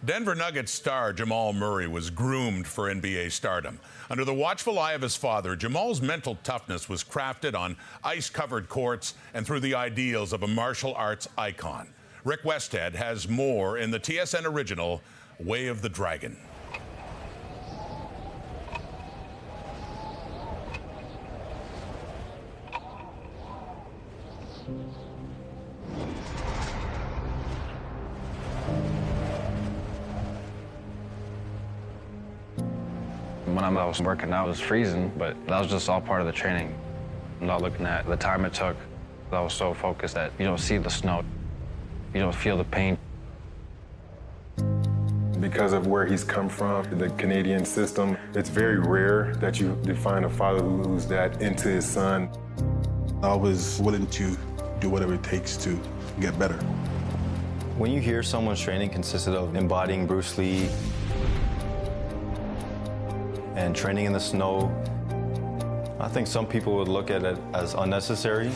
Denver Nuggets star Jamal Murray was groomed for NBA stardom. Under the watchful eye of his father, Jamal's mental toughness was crafted on ice-covered courts and through the ideals of a martial arts icon. Rick Westhead has more in the TSN original, Way of the Dragon. When I was working out, it was freezing, but that was just all part of the training. I'm not looking at the time it took. I was so focused that you don't see the snow. You don't feel the pain. Because of where he's come from, the Canadian system, it's very rare that you find a father who's that into his son. I was willing to do whatever it takes to get better. When you hear someone's training consisted of embodying Bruce Lee and training in the snow, I think some people would look at it as unnecessary.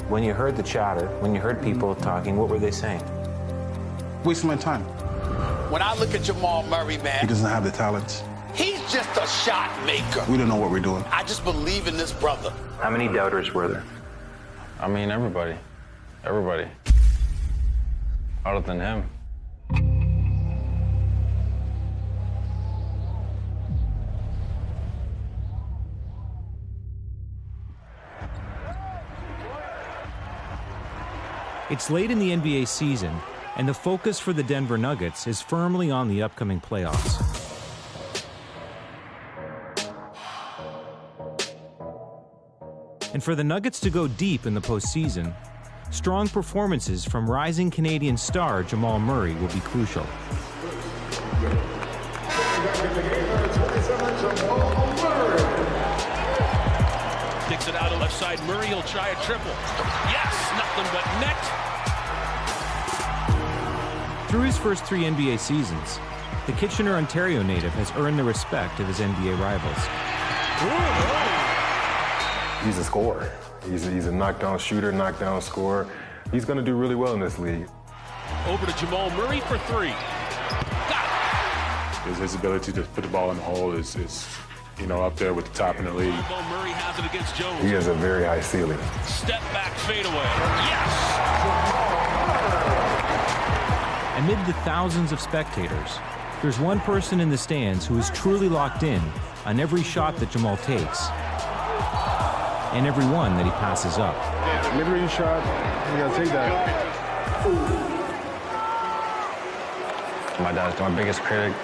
When you heard the chatter, when you heard people talking, what were they saying? Wasting my time. When I look at Jamal Murray, man, He doesn't have the talent. he's just a shot maker. We don't know what we're doing. I just believe in this brother. How many doubters were there? I mean, everybody. Everybody. Other than him. It's late in the NBA season, and the focus for the Denver Nuggets is firmly on the upcoming playoffs. And for the Nuggets to go deep in the postseason, strong performances from rising Canadian star Jamal Murray will be crucial. Kicks it out to left side. Murray will try a triple. Yes, nothing but net. Through his first 3 NBA seasons, the Kitchener, Ontario native has earned the respect of his NBA rivals. He's a scorer. He's a knockdown shooter, knockdown scorer. He's going to do really well in this league. Over to Jamal Murray for 3. Got it. His ability to put the ball in the hole is up there with the top in the league. Jamal Murray has it against Jones. He has a very high ceiling. Step back fadeaway. Yes! Amid the thousands of spectators, there's one person in the stands who is truly locked in on every shot that Jamal takes and every one that he passes up. Mid-range shot, you gotta take that. My dad's my biggest critic.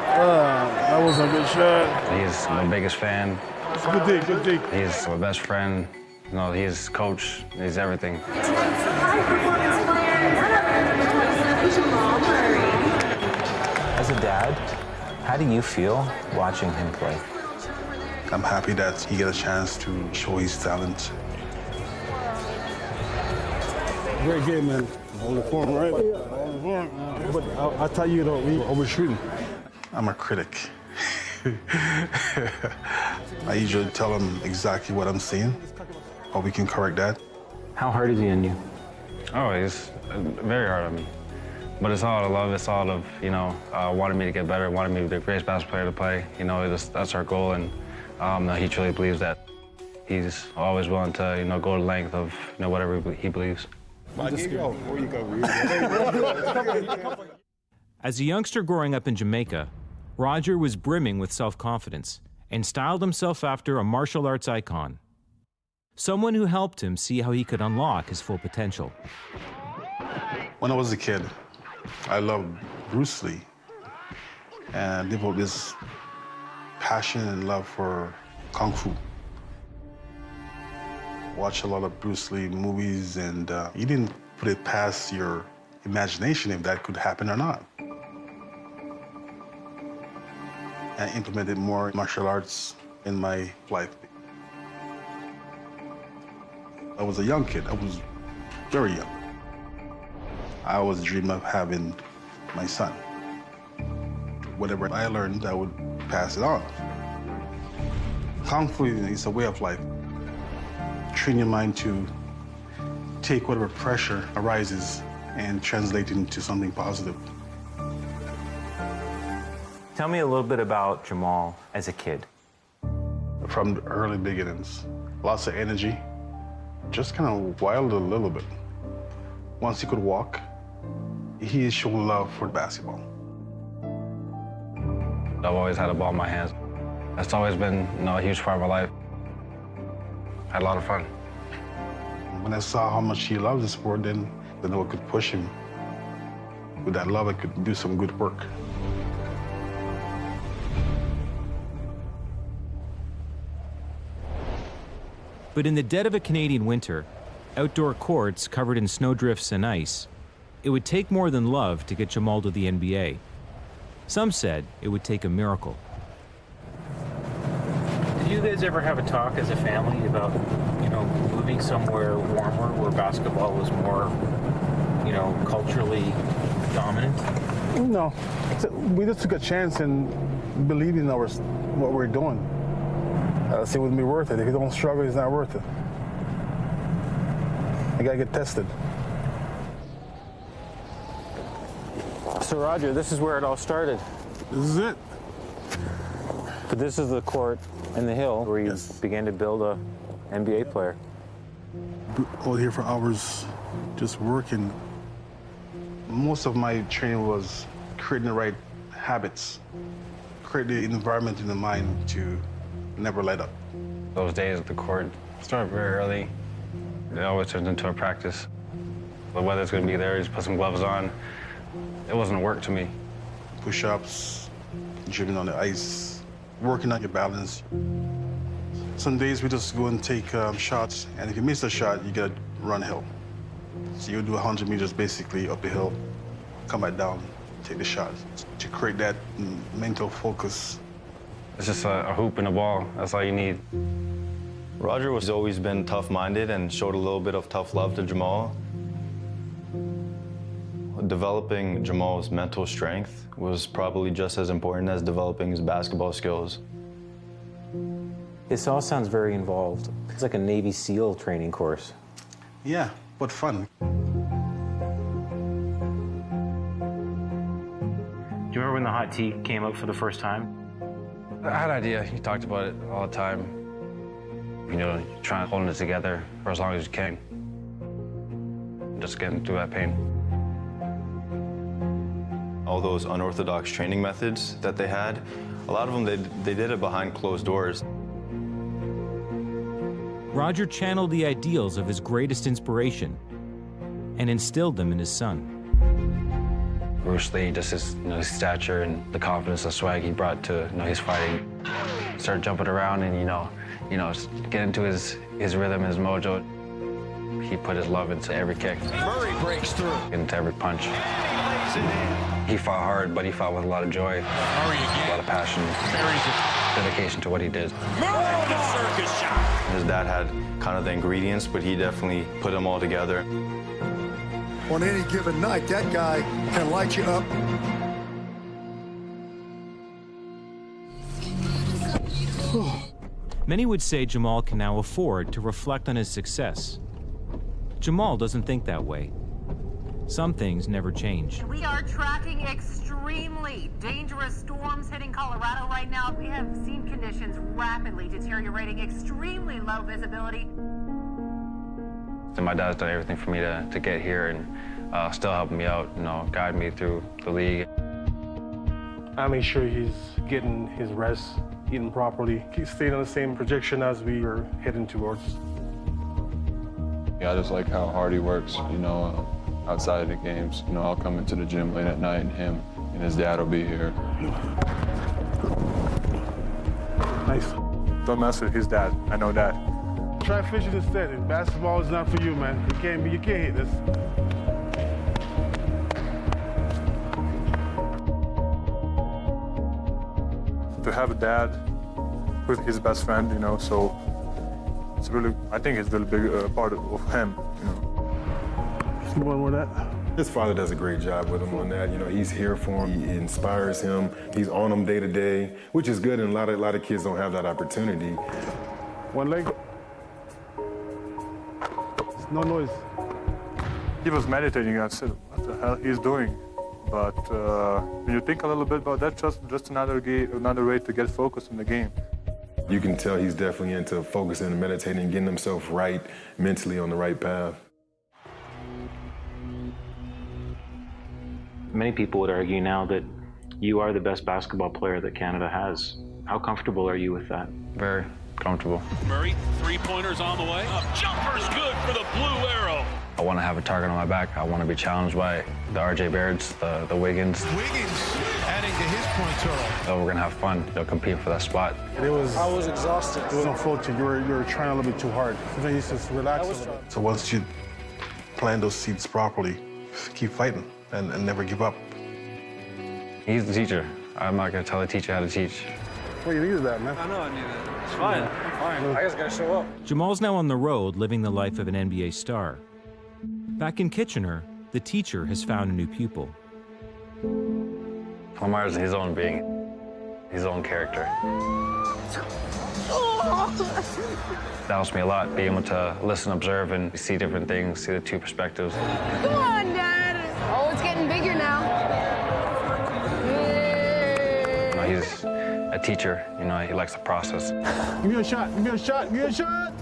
That was a good shot. He's my biggest fan. It's a good dig, good dig. He's my best friend. He's coach. He's everything. As a dad, how do you feel watching him play? I'm happy that he get a chance to show his talent. Great game, man. On the form, right? On the form. But I'll tell you, we overshooting. I'm a critic. I usually tell him exactly what I'm seeing, how we can correct that. How hard is he on you? Oh, he's very hard on me. But it's all out of love. It's all of, wanting me to get better, wanting me to be the greatest basketball player to play. That's our goal, and he truly believes that. He's always willing to, go to the length of, whatever he believes. As a youngster growing up in Jamaica, Roger was brimming with self-confidence and styled himself after a martial arts icon, someone who helped him see how he could unlock his full potential. When I was a kid, I loved Bruce Lee and developed this passion and love for Kung Fu. Watch a lot of Bruce Lee movies, and you didn't put it past your imagination if that could happen or not. And implemented more martial arts in my life. I was a young kid. I was very young. I always dreamed of having my son. Whatever I learned, I would pass it on. Kung Fu is a way of life. Train your mind to take whatever pressure arises and translate it into something positive. Tell me a little bit about Jamal as a kid. From the early beginnings, lots of energy, just kind of wild a little bit. Once he could walk, he showed love for basketball. I've always had a ball in my hands. That's always been, a huge part of my life. Had a lot of fun. When I saw how much he loved the sport, then I knew I could push him. With that love, I could do some good work. But in the dead of a Canadian winter, outdoor courts covered in snowdrifts and ice, it would take more than love to get Jamal to the NBA. Some said it would take a miracle. Did you guys ever have a talk as a family about, moving somewhere warmer where basketball was more, culturally dominant? No. We just took a chance in believing in what we're doing. See, it wouldn't be worth it. If you don't struggle, it's not worth it. You gotta get tested. So, Roger, this is where it all started. This is it. But this is the court and the hill where you began to build a NBA player. Out here for hours, just working. Most of my training was creating the right habits, create the environment in the mind to never let up. Those days at the court started very early. It always turns into a practice. The weather's going to be there, you just put some gloves on. It wasn't work to me. Push-ups, dribbling on the ice, working on your balance. Some days we just go and take shots, and if you miss a shot, you gotta run hill. So you do 100 meters basically up the hill, come back down, take the shot to create that mental focus. It's just a hoop and a ball. That's all you need. Roger has always been tough-minded and showed a little bit of tough love to Jamal. Developing Jamal's mental strength was probably just as important as developing his basketball skills. This all sounds very involved. It's like a Navy SEAL training course. Yeah, but fun. Do you remember when the hot tea came up for the first time? I had an idea. You talked about it all the time. Trying to hold it together for as long as you can. Just getting through that pain. All those unorthodox training methods that they had, a lot of them, they did it behind closed doors. Roger channeled the ideals of his greatest inspiration and instilled them in his son. Bruce Lee, just his, his stature and the confidence and swag he brought to, his fighting. Start jumping around and, get into his rhythm, his mojo. He put his love into every kick. Murray breaks through. Into every punch. He fought hard, but he fought with a lot of joy, Murray again. a lot of passion, dedication to what he did. Murray, the circus shot. His dad had kind of the ingredients, but he definitely put them all together. On any given night, that guy can light you up. Many would say Jamal can now afford to reflect on his success. Jamal doesn't think that way. Some things never change. We are tracking extremely dangerous storms hitting Colorado right now. We have seen conditions rapidly deteriorating, extremely low visibility. And my dad's done everything for me to get here and still helping me out, guide me through the league. I make sure he's getting his rest, eating properly, keep staying on the same projection as we were heading towards. Yeah, I just like how hard he works, outside of the games. I'll come into the gym late at night and him and his dad will be here. Nice. Don't mess with his dad. I know that. Try fishing instead. Basketball is not for you, man. You can't hit this. To have a dad with his best friend, so it's really, I think it's really big part of him, One more that. His father does a great job with him on that. He's here for him. He inspires him. He's on him day to day, which is good. And a lot of kids don't have that opportunity. One leg. No noise. He was meditating. I said, what the hell he's doing? But when you think a little bit about that, just another way to get focused in the game. You can tell he's definitely into focusing and meditating, getting himself right mentally on the right path. Many people would argue now that you are the best basketball player that Canada has. How comfortable are you with that? Very comfortable. Murray, three-pointers on the way. Jumper's good for the blue arrow. I want to have a target on my back. I want to be challenged by the RJ Bairds, the Wiggins. Wiggins adding to his point total. We're going to have fun. They'll compete for that spot. I was exhausted. It wasn't floating. You were trying a little bit too hard. You just relax a little bit. So once you plant those seeds properly, keep fighting and never give up. He's the teacher. I'm not going to tell the teacher how to teach. Well, you needed that, man. I know I needed it. It's fine. I'm fine. I just got to show up. Jamal's now on the road living the life of an NBA star. Back in Kitchener, the teacher has found a new pupil. Lamar's his own being, his own character. That helps me a lot, being able to listen, observe, and see different things, see the two perspectives. Come on, Dad. Oh, it's getting bigger now. You know, he's a teacher, you know, he likes the process. Give me a shot, give me a shot, give me a shot!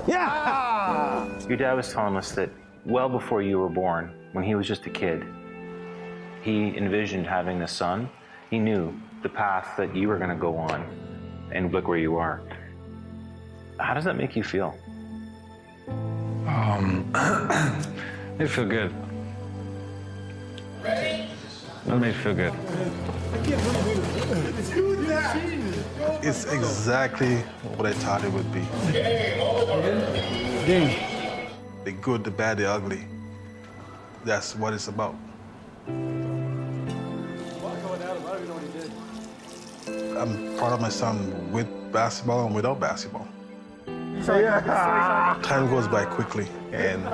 Yeah! Your dad was telling us that well before you were born, when he was just a kid, he envisioned having a son. He knew the path that you were going to go on, and look where you are. How does that make you feel? Made me feel good. It made me feel good. It's exactly what I thought it would be. Game. The good, the bad, the ugly. That's what it's about. I'm proud of my son with basketball and without basketball. Time goes by quickly and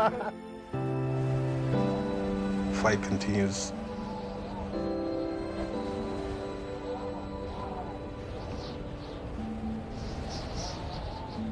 fight continues.